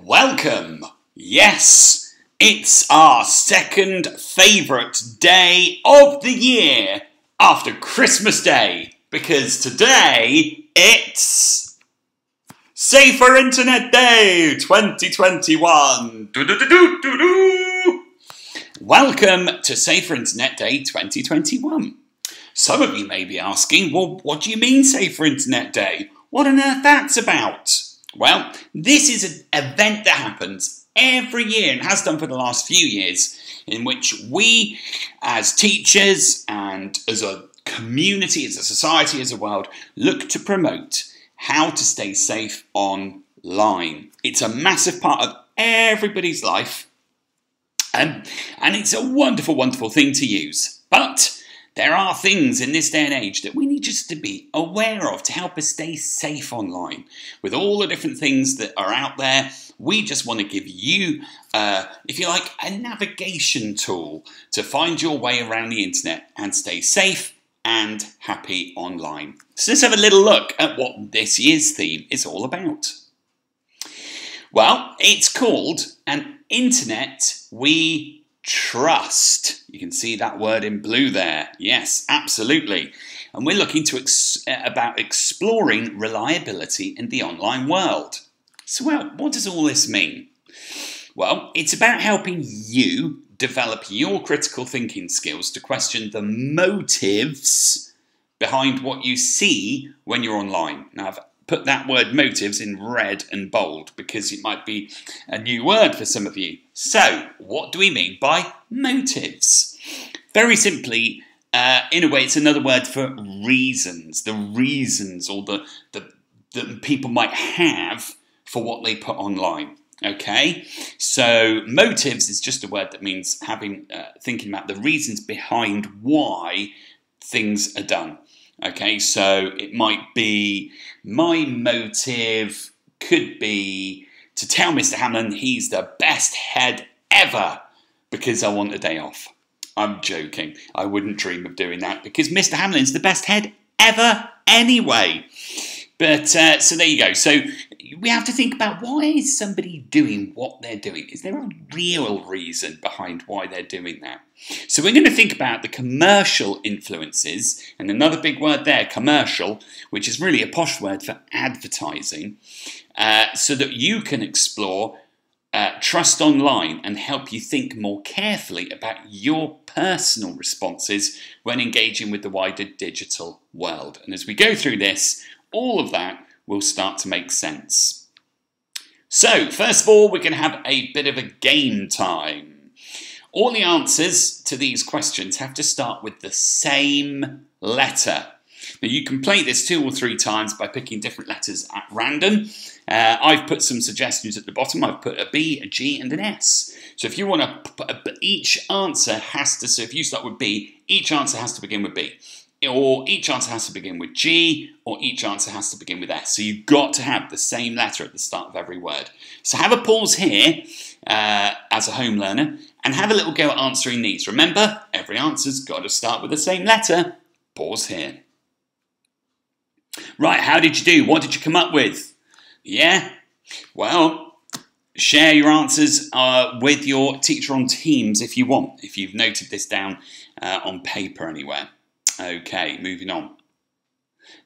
Welcome! Yes, it's our second favourite day of the year after Christmas Day, because today it's Safer Internet Day 2021. Welcome to Safer Internet Day 2021. Some of you may be asking, well, what do you mean Safer Internet Day? What on earth that's about? Well, this is an event that happens every year and has done for the last few years, in which we as teachers and as a community, as a society, as a world, look to promote how to stay safe online. It's a massive part of everybody's life, and it's a wonderful, wonderful thing to use. But there are things in this day and age that we need just to be aware of to help us stay safe online. With all the different things that are out there, we just want to give you, if you like, a navigation tool to find your way around the internet and stay safe and happy online. So let's have a little look at what this year's theme is all about. Well, it's called An Internet We Trust. You can see that word in blue there. Yes, absolutely. And we're looking to about exploring reliability in the online world. So, well, what does all this mean? Well, it's about helping you develop your critical thinking skills to question the motives behind what you see when you're online. Now, I've put that word motives in red and bold because it might be a new word for some of you. So, what do we mean by motives? Very simply, in a way, it's another word for reasons. The reasons or the people might have for what they put online. Okay, so motives is just a word that means having thinking about the reasons behind why things are done. Okay, so it might be, my motive could be to tell Mr. Hamlin he's the best head ever because I want a day off. I'm joking. I wouldn't dream of doing that because Mr. Hamlin's the best head ever anyway. But so there you go. So we have to think about, why is somebody doing what they're doing? Is there a real reason behind why they're doing that? So we're going to think about the commercial influences, and another big word there, commercial, which is really a posh word for advertising, so that you can explore trust online and help you think more carefully about your personal responses when engaging with the wider digital world. And as we go through this, all of that will start to make sense. So, first of all, we're going to have a bit of a game time. All the answers to these questions have to start with the same letter. Now, you can play this 2 or 3 times by picking different letters at random. I've put some suggestions at the bottom. I've put a B, a G, and an S. So if you want to, each answer has to, so if you start with B, each answer has to begin with B. Or each answer has to begin with G, or each answer has to begin with S. So you've got to have the same letter at the start of every word. So have a pause here as a home learner and have a little go at answering these. Remember, every answer's got to start with the same letter. Pause here. Right, how did you do? What did you come up with? Yeah? Well, share your answers with your teacher on Teams if you want, if you've noted this down on paper anywhere. Okay, moving on.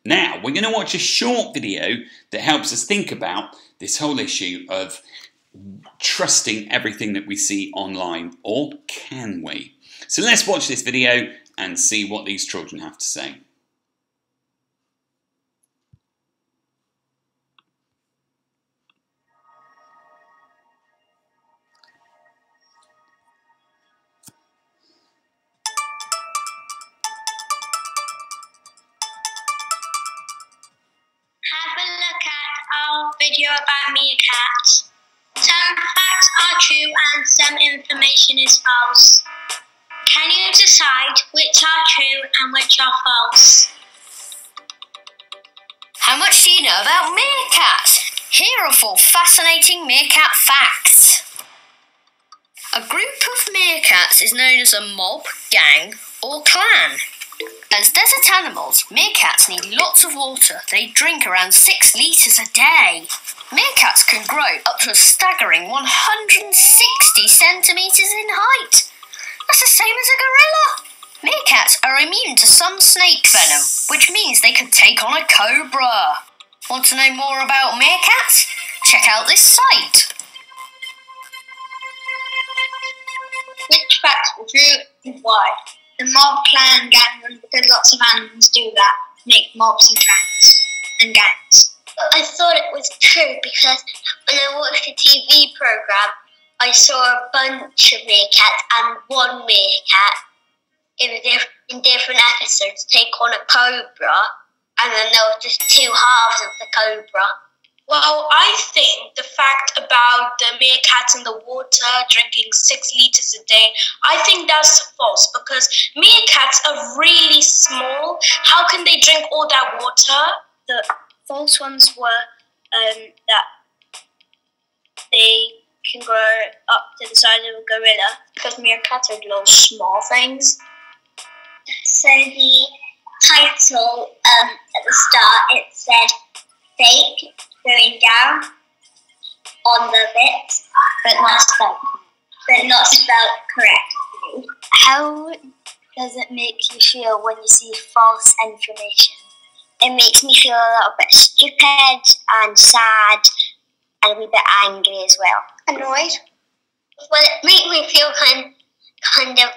Now, we're going to watch a short video that helps us think about this whole issue of trusting everything that we see online, or can we? So let's watch this video and see what these children have to say. Video about meerkats. Some facts are true and some information is false. Can you decide which are true and which are false? How much do you know about meerkats? Here are 4 fascinating meerkat facts. A group of meerkats is known as a mob, gang, or clan. As desert animals, meerkats need lots of water. They drink around 6 litres a day. Meerkats can grow up to a staggering 160 centimetres in height. That's the same as a gorilla. Meerkats are immune to some snake venom, which means they could take on a cobra. Want to know more about meerkats? Check out this site. Which facts were true and why? The mob, clan and gang run because lots of animals do that, make mobs and clans and gangs. I thought it was true because when I watched the TV programme, I saw a bunch of meerkats and one meerkat in different episodes take on a cobra, and then there was just two halves of the cobra. Well, I think the fact about the meerkats in the water drinking 6 litres a day, I think that's false because meerkats are really small. How can they drink all that water? The false ones were that they can grow up to the size of a gorilla because meerkats are little small things. So the title at the start, it said fake going down on the bit, but not spelled correctly. How does it make you feel when you see false information? It makes me feel a little bit stupid and sad and a wee bit angry as well. Annoyed? Well, it makes me feel kind of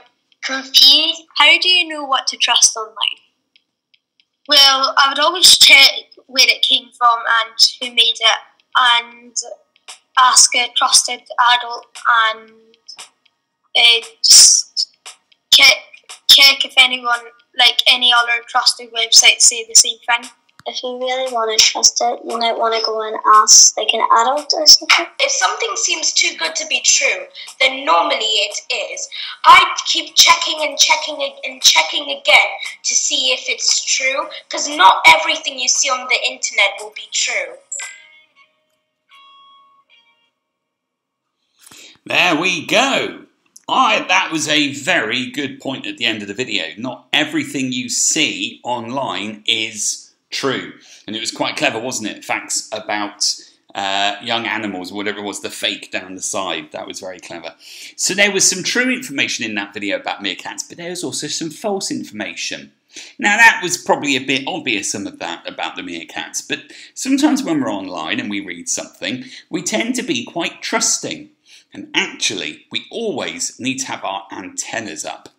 confused. How do you know what to trust online? Well, I would always check where it came from and who made it, and ask a trusted adult, and just check if anyone, like any other trusted websites, say the same thing. If you really want to trust it, you might want to go and ask like an adult or something. If something seems too good to be true, then normally it is. I keep checking and checking and checking again to see if it's true, because not everything you see on the internet will be true. There we go. That was a very good point at the end of the video. Not everything you see online is true. And it was quite clever, wasn't it? Facts about young animals, whatever it was, the fake down the side. That was very clever. So there was some true information in that video about meerkats, but there was also some false information. Now that was probably a bit obvious, some of that about the meerkats, but sometimes when we're online and we read something, we tend to be quite trusting. And actually, we always need to have our antennas up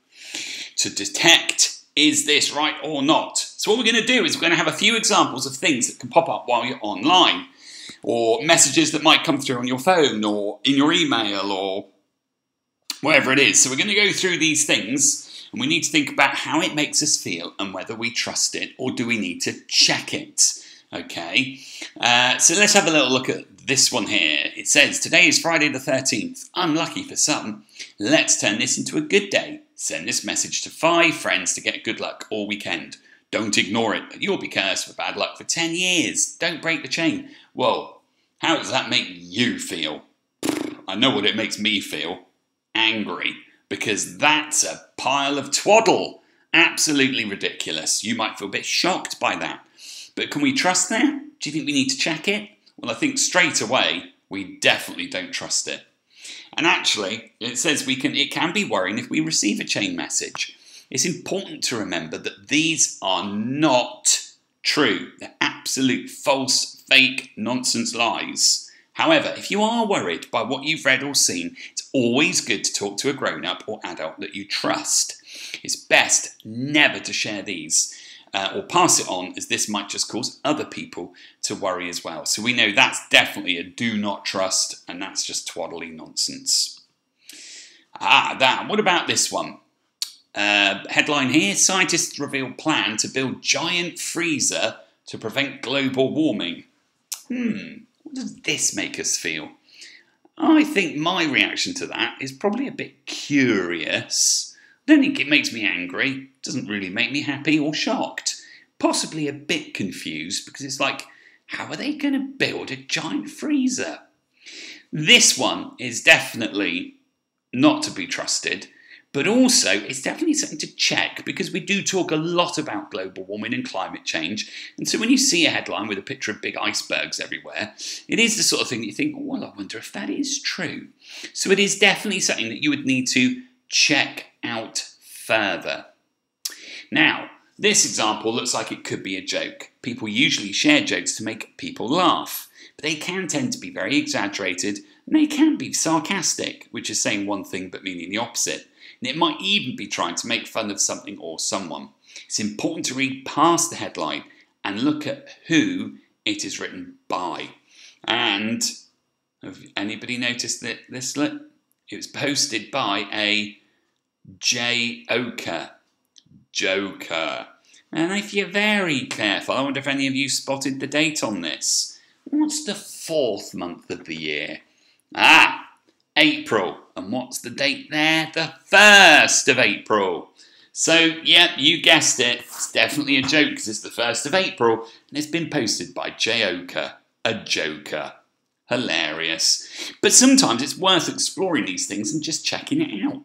to detect, is this right or not? So what we're going to do is we're going to have a few examples of things that can pop up while you're online, or messages that might come through on your phone or in your email or whatever it is. So we're going to go through these things, and we need to think about how it makes us feel and whether we trust it or do we need to check it. Okay, so let's have a little look at this one here. It says, today is Friday the 13th. Unlucky for some. Let's turn this into a good day. Send this message to 5 friends to get good luck all weekend. Don't ignore it. You'll be cursed for bad luck for 10 years. Don't break the chain. Whoa, how does that make you feel? I know what it makes me feel. Angry. Because that's a pile of twaddle. Absolutely ridiculous. You might feel a bit shocked by that. But can we trust that? Do you think we need to check it? Well, I think straight away, we definitely don't trust it. And actually, it says it can be worrying if we receive a chain message. It's important to remember that these are not true. They're absolute false, fake, nonsense lies. However, if you are worried by what you've read or seen, it's always good to talk to a grown-up or adult that you trust. It's best never to share these. Or pass it on, as this might just cause other people to worry as well. So we know that's definitely a do not trust, and that's just twaddly nonsense. What about this one? Headline here, scientists reveal plan to build giant freezer to prevent global warming. What does this make us feel? I think my reaction to that is probably a bit curious. I don't think it makes me angry. It doesn't really make me happy or shocked. Possibly a bit confused, because it's like, how are they going to build a giant freezer? This one is definitely not to be trusted, But also, it's definitely something to check because we do talk a lot about global warming and climate change. And so when you see a headline with a picture of big icebergs everywhere, it is the sort of thing that you think, well, I wonder if that is true. So it is definitely something that you would need to check out further. Now, this example looks like it could be a joke. People usually share jokes to make people laugh, but they can tend to be very exaggerated and they can be sarcastic, which is saying one thing but meaning the opposite. And it might even be trying to make fun of something or someone. It's important to read past the headline and look at who it is written by. And have anybody noticed that this? It was posted by a Joker. And if you're very careful, I wonder if any of you spotted the date on this. What's the 4th month of the year? April. And what's the date there? The 1st of April. So, yeah, you guessed it. It's definitely a joke because it's the 1st of April and it's been posted by Joker. A joker. Hilarious. But sometimes it's worth exploring these things and just checking it out.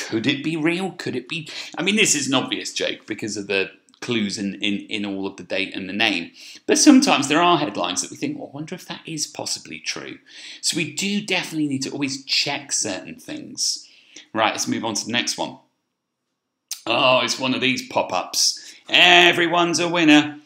Could it be real? Could it be? I mean, this is an obvious joke because of the clues in all of the date and the name. But sometimes there are headlines that we think, well, I wonder if that is possibly true. So we do definitely need to always check certain things. Right, let's move on to the next one. Oh, it's one of these pop-ups. Everyone's a winner.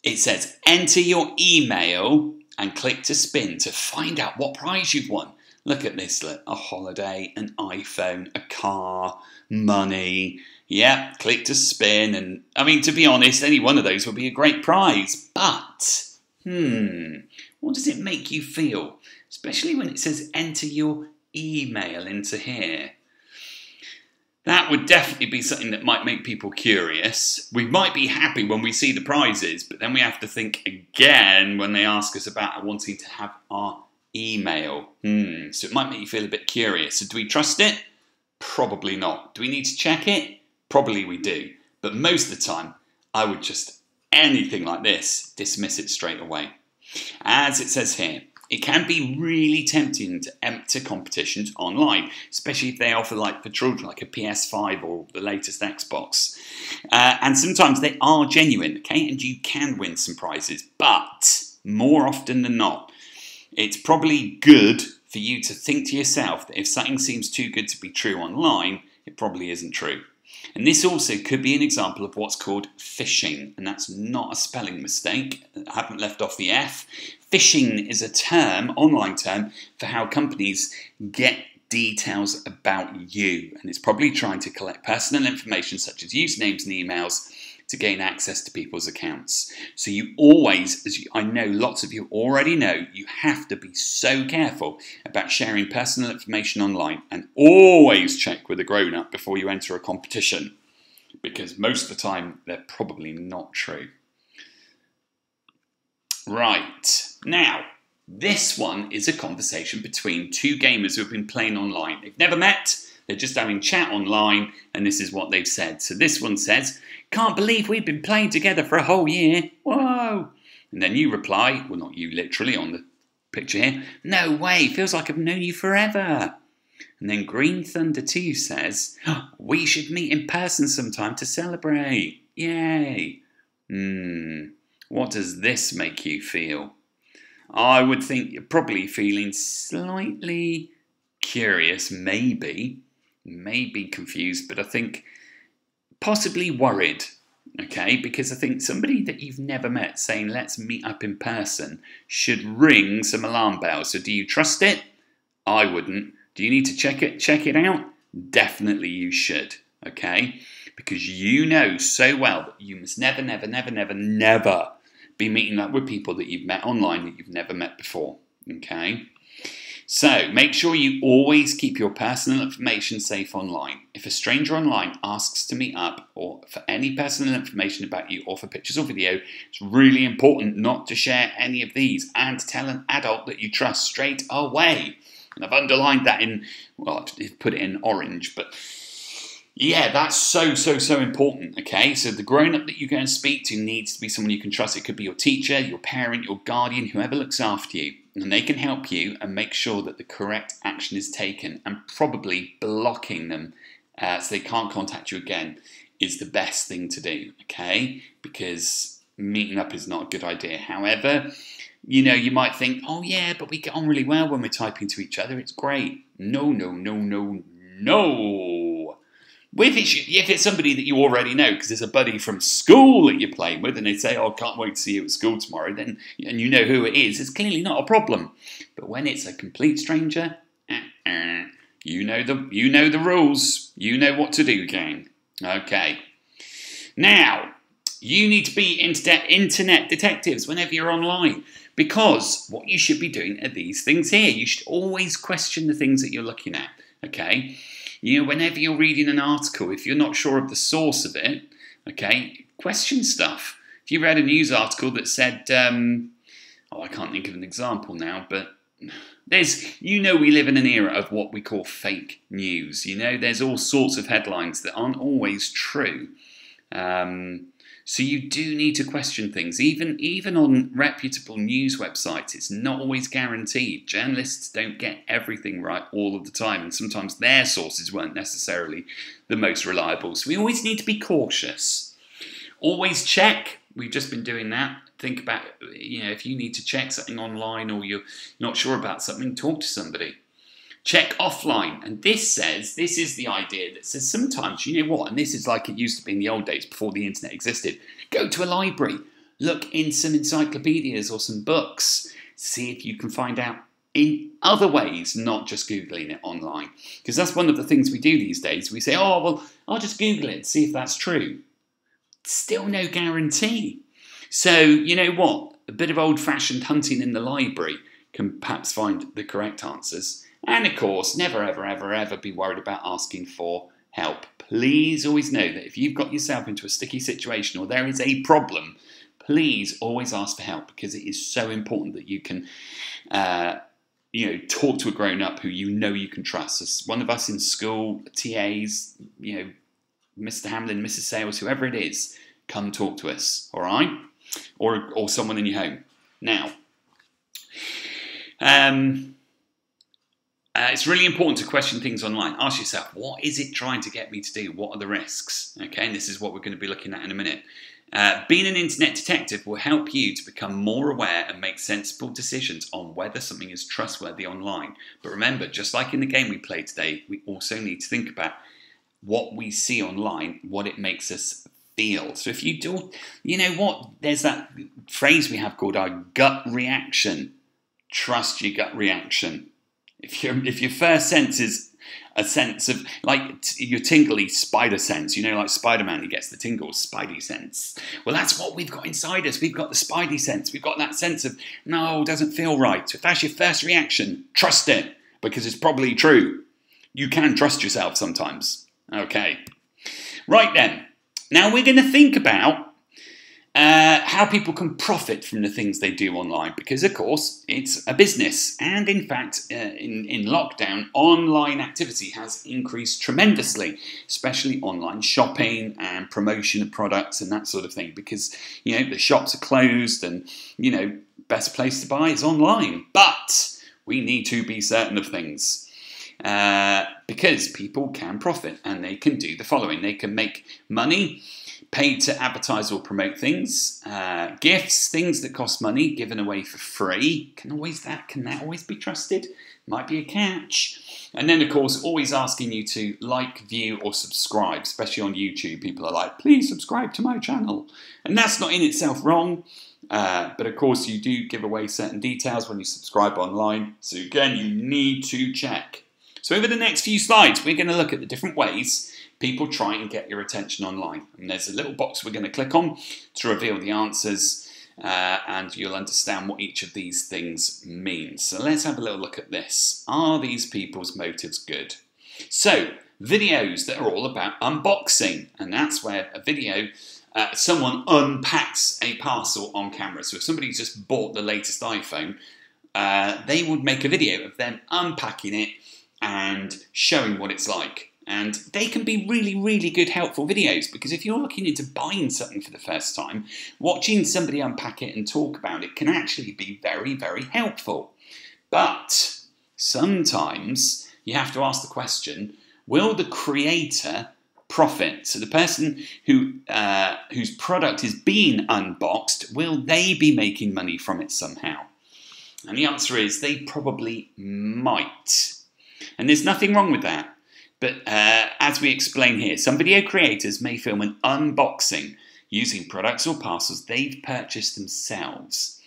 It says, enter your email and click to spin to find out what prize you've won. Look at this, look, a holiday, an iPhone, a car, money. Yeah, click to spin. And I mean, to be honest, any one of those would be a great prize. But, what does it make you feel? Especially when it says enter your email into here. That would definitely be something that might make people curious. We might be happy when we see the prizes, but then we have to think again when they ask us about wanting to have our email. So it might make you feel a bit curious. So do we trust it? Probably not. Do we need to check it? Probably we do. But most of the time, I would just, anything like this, dismiss it straight away. As it says here, it can be really tempting to enter competitions online, especially if they offer, like for children, like a PS5 or the latest Xbox. And sometimes they are genuine, okay? And you can win some prizes. But more often than not, it's probably good for you to think to yourself that if something seems too good to be true online, it probably isn't true. And this also could be an example of what's called phishing, and that's not a spelling mistake. I haven't left off the F. Phishing is a term, online term, for how companies get details about you, and it's probably trying to collect personal information such as usernames and emails to gain access to people's accounts. So you always, I know lots of you already know, you have to be so careful about sharing personal information online and always check with a grown-up before you enter a competition, because most of the time they're probably not true. Right, now this one is a conversation between two gamers who have been playing online. They've never met, they're just having chat online, and this is what they've said. So this one says, "Can't believe we've been playing together for a whole year. Whoa." And then you reply, well, not you literally on the picture here, "No way, feels like I've known you forever." And then Green Thunder 2 says, "We should meet in person sometime to celebrate. Yay." What does this make you feel? I would think you're probably feeling slightly curious, maybe confused, but I think possibly worried, okay? Because I think somebody that you've never met saying, "Let's meet up in person," should ring some alarm bells. So do you trust it? I wouldn't. Do you need to check it out? Definitely you should, okay? Because you know so well that you must never be meeting up with people that you've met online that you've never met before, okay? So make sure you always keep your personal information safe online. If a stranger online asks to meet up or for any personal information about you or for pictures or video, it's really important not to share any of these and tell an adult that you trust straight away. And I've underlined that in, well, I've put it in orange, but yeah, that's so important, okay? So the grown-up that you're going to speak to needs to be someone you can trust. It could be your teacher, your parent, your guardian, whoever looks after you. and they can help you and make sure that the correct action is taken, and probably blocking them so they can't contact you again is the best thing to do, okay? Because meeting up is not a good idea. However, you know, you might think, oh yeah, but we get on really well when we're typing to each other. It's great. No, no, no, no, no. If it's somebody that you already know, because it's a buddy from school that you're playing with, and they say, oh, can't wait to see you at school tomorrow, then, and you know who it is, it's clearly not a problem. But when it's a complete stranger, you know the rules. You know what to do, gang. Okay. Now, you need to be internet detectives whenever you're online, because what you should be doing are these things here. You should always question the things that you're looking at, okay? You know, whenever you're reading an article, if you're not sure of the source of it, okay, question stuff. If you read a news article that said, I can't think of an example now, but we live in an era of what we call fake news. You know, there's all sorts of headlines that aren't always true. So you do need to question things. Even on reputable news websites, it's not always guaranteed. Journalists don't get everything right all of the time, and sometimes their sources weren't necessarily the most reliable. So we always need to be cautious. Always check. We've just been doing that. Think about, you know, if you need to check something online or you're not sure about something, talk to somebody. Check offline. And this is the idea that says sometimes, you know what, and this is like it used to be in the old days before the internet existed. Go to a library, look in some encyclopedias or some books, see if you can find out in other ways, not just Googling it online. Because that's one of the things we do these days. We say, oh, well, I'll just Google it, see if that's true. Still no guarantee. So, you know what? A bit of old-fashioned hunting in the library can perhaps find the correct answers. And of course, never, ever, ever, ever be worried about asking for help. Please always know that if you've got yourself into a sticky situation or there is a problem, please always ask for help, because it is so important that you can, talk to a grown-up who you know you can trust. As one of us in school, TAs, Mr. Hamlin, Mrs. Sales, whoever it is, come talk to us, all right? Or someone in your home. Now, it's really important to question things online. Ask yourself, what is it trying to get me to do? What are the risks? Okay, and this is what we're going to be looking at in a minute. Being an internet detective will help you to become more aware and make sensible decisions on whether something is trustworthy online. But remember, just like in the game we played today, we also need to think about what we see online, what it makes us feel. So if you do, you know what, there's that phrase we have called our gut reaction. Trust your gut reaction. If your first sense is a sense of, like, your tingly spider sense, you know, like Spider-Man, he gets the tingles, spidey sense. Well, that's what we've got inside us. We've got the spidey sense. We've got that sense of, no, it doesn't feel right. So if that's your first reaction, trust it, because it's probably true. You can trust yourself sometimes. Okay. Right then. Now we're going to think about how people can profit from the things they do online, because of course it's a business, and in fact in lockdown online activity has increased tremendously, especially online shopping and promotion of products and that sort of thing, because the shops are closed and best place to buy is online. But we need to be certain of things, because people can profit, and they can do the following. They can make money paid to advertise or promote things, gifts, things that cost money, given away for free. Can that always be trusted? Might be a catch. And then, of course, always asking you to like, view, or subscribe, especially on YouTube. People are like, please subscribe to my channel. And that's not in itself wrong. But of course, you do give away certain details when you subscribe online. So again, you need to check. So over the next few slides, we're going to look at the different ways people try and get your attention online. And there's a little box we're going to click on to reveal the answers, and you'll understand what each of these things means. So let's have a little look at this. Are these people's motives good? So, videos that are all about unboxing, and that's where a video, someone unpacks a parcel on camera. So if somebody's just bought the latest iPhone, they would make a video of them unpacking it and showing what it's like. And they can be really, really good, helpful videos, because if you're looking into buying something for the first time, watching somebody unpack it and talk about it can actually be very, very helpful. But sometimes you have to ask the question, will the creator profit? So the person whose product is being unboxed, will they be making money from it somehow? And the answer is they probably might. And there's nothing wrong with that. But as we explain here, some video creators may film an unboxing using products or parcels they've purchased themselves.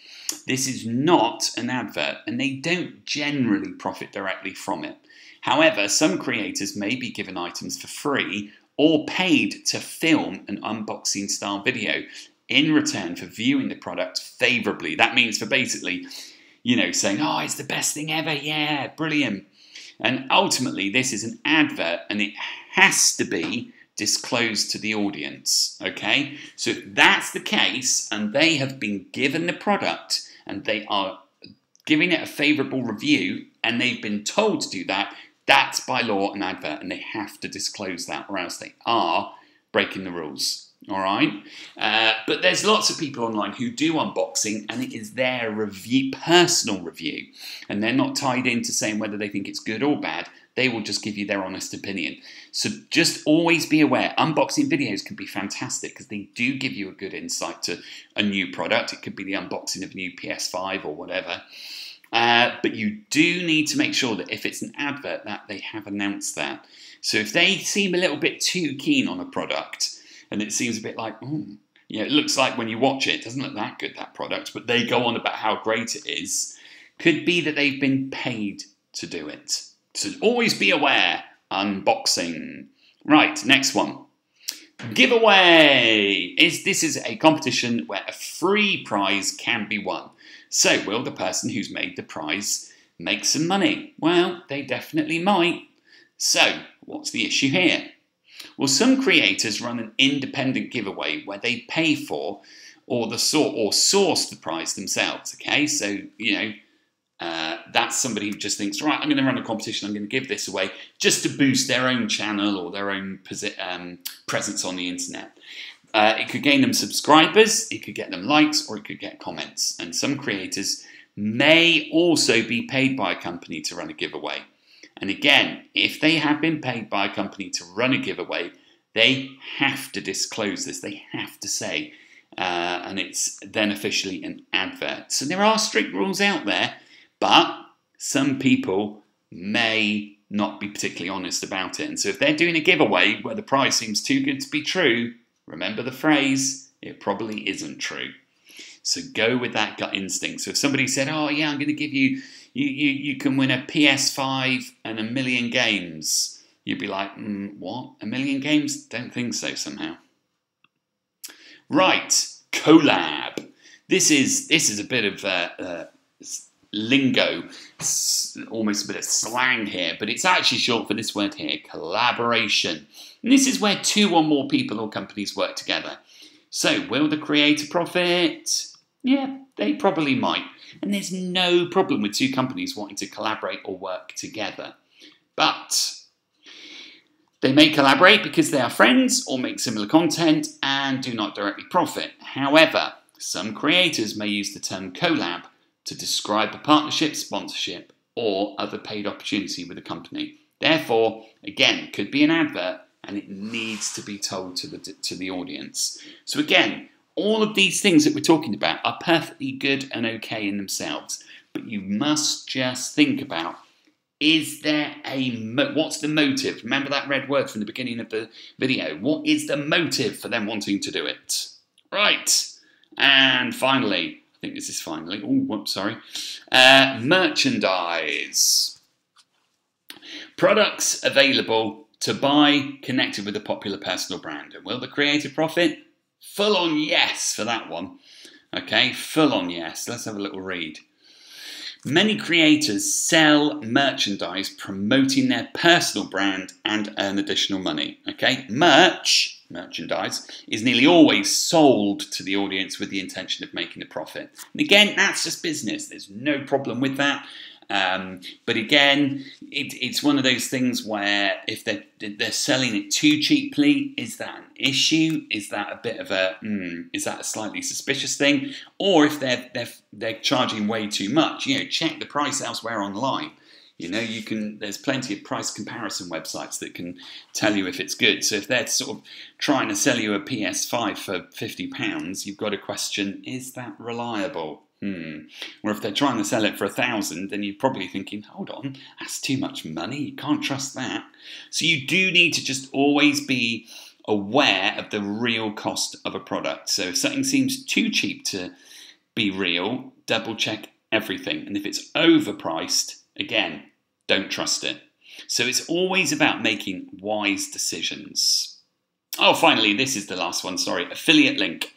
This is not an advert, and they don't generally profit directly from it. However, some creators may be given items for free or paid to film an unboxing style video in return for viewing the product favourably. That means for basically, saying, oh, it's the best thing ever, yeah, brilliant. And ultimately, this is an advert, and it has to be disclosed to the audience, okay? So if that's the case, and they have been given the product, and they are giving it a favourable review, and they've been told to do that, that's by law an advert, and they have to disclose that, or else they are breaking the rules. All right, but there's lots of people online who do unboxing, and it is their personal review, and they're not tied into saying whether they think it's good or bad. They will just give you their honest opinion. So just always be aware, unboxing videos can be fantastic because they do give you a good insight to a new product. It could be the unboxing of a new PS5 or whatever. But you do need to make sure that if it's an advert that they have announced that. So if they seem a little bit too keen on a product, and it seems a bit like, it looks like when you watch it, it doesn't look that good, that product, but they go on about how great it is, could be that they've been paid to do it. So always be aware, unboxing. Right, next one. Giveaway. This is a competition where a free prize can be won. So will the person who's made the prize make some money? Well, they definitely might. So what's the issue here? Well, some creators run an independent giveaway where they pay for or source the prize themselves. Okay, so that's somebody who just thinks, right, I'm going to run a competition, I'm going to give this away just to boost their own channel or their own presence on the internet. It could gain them subscribers, it could get them likes, or it could get comments. And some creators may also be paid by a company to run a giveaway. And again, if they have been paid by a company to run a giveaway, they have to disclose this. They have to say, and it's then officially an advert. So there are strict rules out there, but some people may not be particularly honest about it. And so if they're doing a giveaway where the prize seems too good to be true, remember the phrase, it probably isn't true. So go with that gut instinct. So if somebody said, oh yeah, I'm going to give you, you can win a PS5 and 1 million games, you'd be like, what? 1 million games? Don't think so somehow. Right, collab. This is a bit of lingo, almost a bit of slang here, but it's actually short for this word here, collaboration. And this is where 2 or more people or companies work together. So will the creator profit? Yeah, they probably might. And there's no problem with 2 companies wanting to collaborate or work together. But they may collaborate because they are friends or make similar content and do not directly profit. However, some creators may use the term collab to describe a partnership, sponsorship, or other paid opportunity with a company. Therefore, again, could be an advert, and it needs to be told to the audience. So again, all of these things that we're talking about are perfectly good and okay in themselves, but you must just think about, is there what's the motive? Remember that red word from the beginning of the video. What is the motive for them wanting to do it? Right, and finally, I think this is finally, oh, whoops, sorry, merchandise. Products available to buy connected with a popular personal brand. And will the creator profit? Full on yes for that one. Okay, full on yes. Let's have a little read. Many creators sell merchandise promoting their personal brand and earn additional money. Okay, merchandise, is nearly always sold to the audience with the intention of making a profit. And again, that's just business. There's no problem with that. But again, it's one of those things where if they're selling it too cheaply, is that an issue? Is that a bit of is that a slightly suspicious thing? Or if they're charging way too much, check the price elsewhere online. There's plenty of price comparison websites that can tell you if it's good. So if they're sort of trying to sell you a PS5 for £50, you've got to question, is that reliable? Or if they're trying to sell it for £1,000, then you're probably thinking, hold on, that's too much money. You can't trust that. So you do need to just always be aware of the real cost of a product. So if something seems too cheap to be real, double check everything. And if it's overpriced, again, don't trust it. So it's always about making wise decisions. Oh, finally, this is the last one, sorry, affiliate link.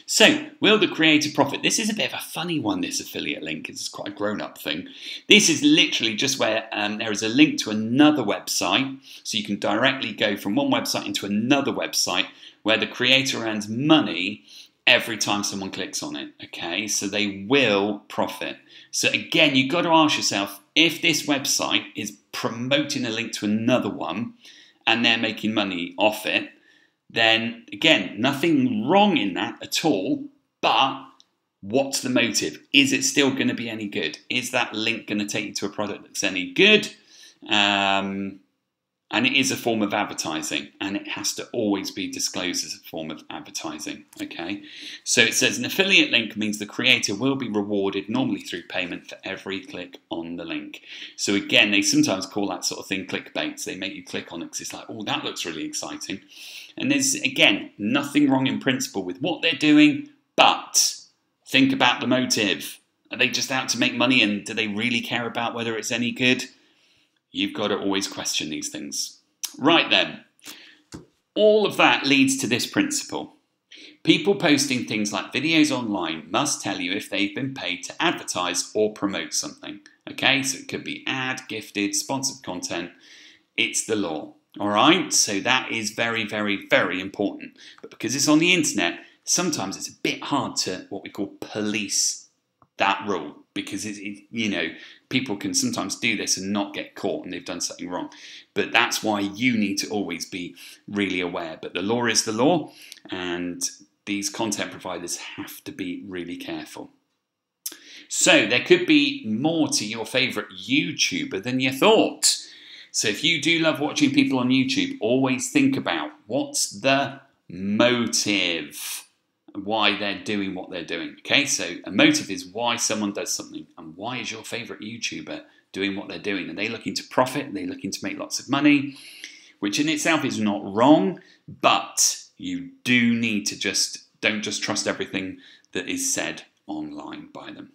So, will the creator profit? This is a bit of a funny one, this affiliate link. It's quite a grown-up thing. This is literally just where there is a link to another website. So you can directly go from one website into another website where the creator earns money every time someone clicks on it. Okay, so they will profit. So again, you've got to ask yourself, if this website is promoting a link to another one and they're making money off it, then again, nothing wrong in that at all, but what's the motive? Is it still going to be any good? Is that link going to take you to a product that's any good? And it is a form of advertising, and it has to always be disclosed as a form of advertising, okay? So it says an affiliate link means the creator will be rewarded normally through payment for every click on the link. So again, they sometimes call that sort of thing clickbait. They make you click on it because it's like, oh, that looks really exciting. And there's, again, nothing wrong in principle with what they're doing, but think about the motive. Are they just out to make money, and do they really care about whether it's any good? You've got to always question these things. Right then, all of that leads to this principle. People posting things like videos online must tell you if they've been paid to advertise or promote something. Okay, so it could be ad, gifted, sponsored content. It's the law. All right, so that is very, very, very important. But because it's on the internet, sometimes it's a bit hard to what we call police that rule, because people can sometimes do this and not get caught and they've done something wrong. But that's why you need to always be really aware. But the law is the law, and these content providers have to be really careful. So there could be more to your favourite YouTuber than you thought. So if you do love watching people on YouTube, always think about what's the motive, why they're doing what they're doing. Okay, so a motive is why someone does something, and why is your favourite YouTuber doing what they're doing? Are they looking to profit? Are they looking to make lots of money? Which in itself is not wrong, but you do need to don't just trust everything that is said online by them.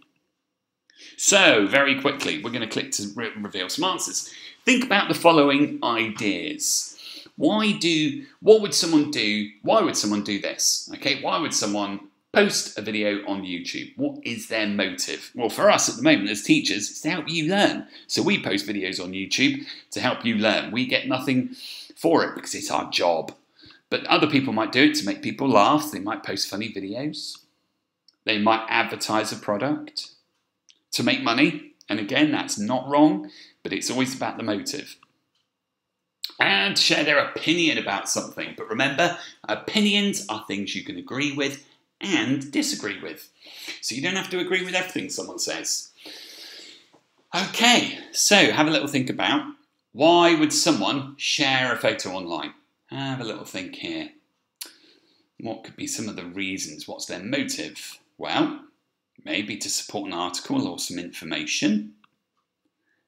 So very quickly, we're going to click to reveal some answers. Think about the following ideas. Why would someone do this? Okay, why would someone post a video on YouTube? What is their motive? Well, for us at the moment as teachers, it's to help you learn. So we post videos on YouTube to help you learn. We get nothing for it because it's our job. But other people might do it to make people laugh. They might post funny videos. They might advertise a product to make money. And again, that's not wrong, but it's always about the motive. And share their opinion about something. But remember, opinions are things you can agree with and disagree with. So you don't have to agree with everything someone says. Okay, so have a little think about why would someone share a photo online? Have a little think here. What could be some of the reasons? What's their motive? Well, maybe to support an article or some information,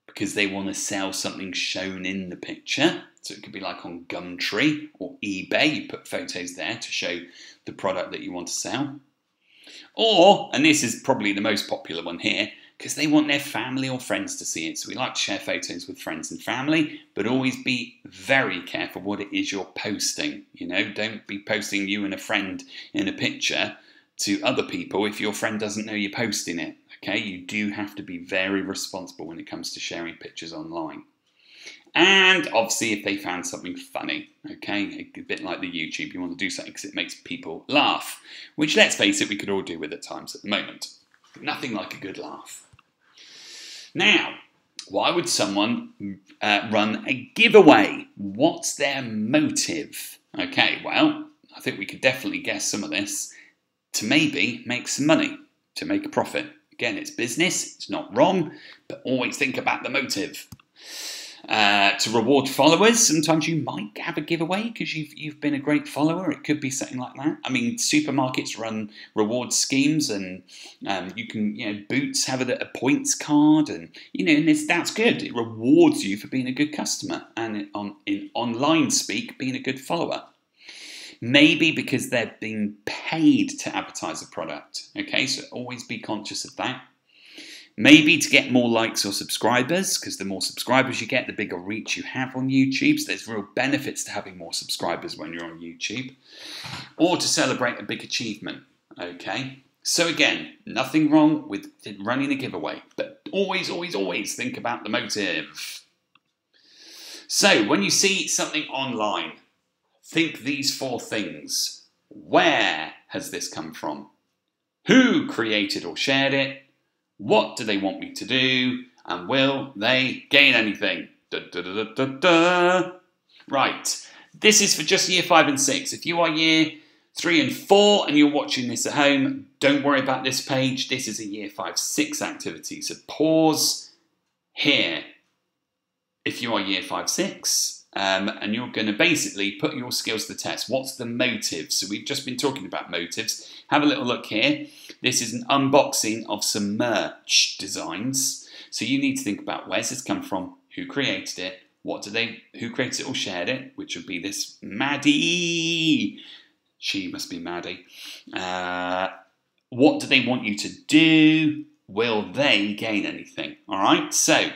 because they want to sell something shown in the picture. So it could be like on Gumtree or eBay, you put photos there to show the product that you want to sell. Or, and this is probably the most popular one here, because they want their family or friends to see it. So we like to share photos with friends and family, but always be very careful what it is you're posting. Don't be posting you and a friend in a picture to other people if your friend doesn't know you're posting it. Okay, you do have to be very responsible when it comes to sharing pictures online. And obviously if they found something funny, okay, a bit like the YouTube, you want to do something because it makes people laugh, which, let's face it, we could all do with at times at the moment. Nothing like a good laugh. Now, Why would someone run a giveaway? What's their motive? Okay, well, I think we could definitely guess some of this. To maybe make some money, to make a profit. Again, it's business, it's not wrong, but always think about the motive. To reward followers, sometimes you might have a giveaway because you've been a great follower. It could be something like that. I mean, supermarkets run reward schemes, and you can, Boots have a points card, and that's good. It rewards you for being a good customer, and in online speak, being a good follower. Maybe because they're being paid to advertise a product. Okay, so always be conscious of that. Maybe to get more likes or subscribers, because the more subscribers you get, the bigger reach you have on YouTube. So there's real benefits to having more subscribers when you're on YouTube. Or to celebrate a big achievement, okay? So again, nothing wrong with running a giveaway, but always, always, always think about the motive. So when you see something online, think these 4 things. Where has this come from? Who created or shared it? What do they want me to do? And will they gain anything? Da, da, da, da, da, da. Right, this is for just year 5 and 6. If you are year 3 and 4 and you're watching this at home, don't worry about this page. This is a year 5-6 activity. So pause here if you are year 5-6. And you're going to basically put your skills to the test. What's the motive? So we've just been talking about motives. Have a little look here. This is an unboxing of some merch designs. So you need to think about where's this come from, who created it, who created it or shared it, which would be this Maddie. She must be Maddie. What do they want you to do? Will they gain anything? All right, so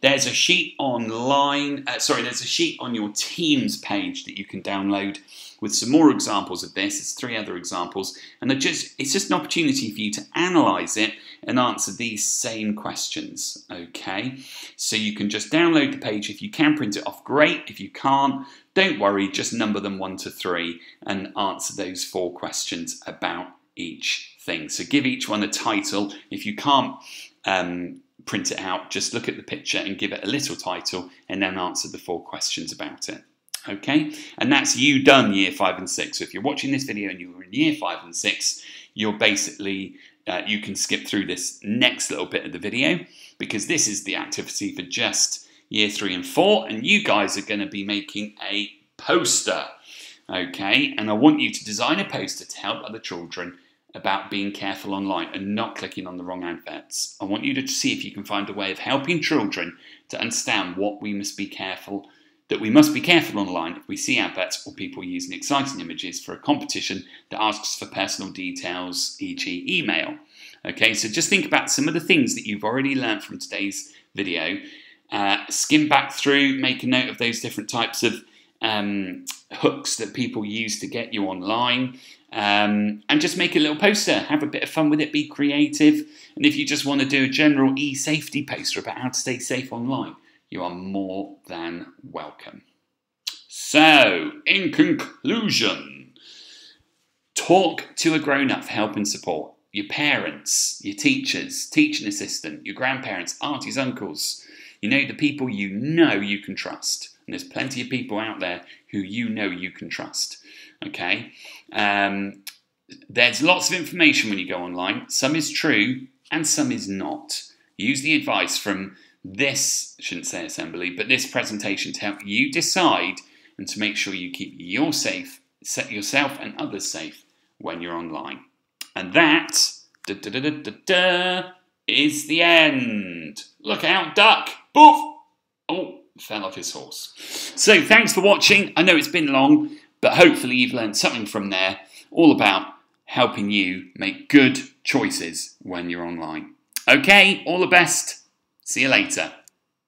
there's a sheet online, there's a sheet on your Teams page that you can download with some more examples of this. There's 3 other examples, and it's just an opportunity for you to analyse it and answer these same questions, okay? So you can just download the page. If you can print it off, great. If you can't, don't worry, just number them 1 to 3 and answer those 4 questions about each thing. So give each one a title. If you can't print it out, just look at the picture and give it a little title and then answer the 4 questions about it. Okay, and that's you done year 5 and 6. So if you're watching this video and you're in year 5 and 6, you're basically, you can skip through this next little bit of the video because this is the activity for just year 3 and 4, and you guys are going to be making a poster. Okay, and I want you to design a poster to help other children about being careful online and not clicking on the wrong adverts. I want you to see if you can find a way of helping children to understand what we must be careful online if we see adverts or people using exciting images for a competition that asks for personal details, e.g. email. Okay, so just think about some of the things that you've already learned from today's video. Skim back through, make a note of those different types of hooks that people use to get you online. And just make a little poster, have a bit of fun with it, be creative. And if you just want to do a general e-safety poster about how to stay safe online, you are more than welcome. So, in conclusion, talk to a grown-up for help and support. Your parents, your teachers, teaching assistant, your grandparents, aunties, uncles. The people you can trust. And there's plenty of people out there who you can trust. Okay? There's lots of information when you go online. Some is true and some is not. Use the advice from this, I shouldn't say assembly, but this presentation to help you decide and to make sure you keep yourself and others safe when you're online. And that is the end. Look out, duck. Boof. Oh, fell off his horse. So thanks for watching. I know it's been long, but hopefully you've learned something from there, all about helping you make good choices when you're online. Okay, all the best. See you later.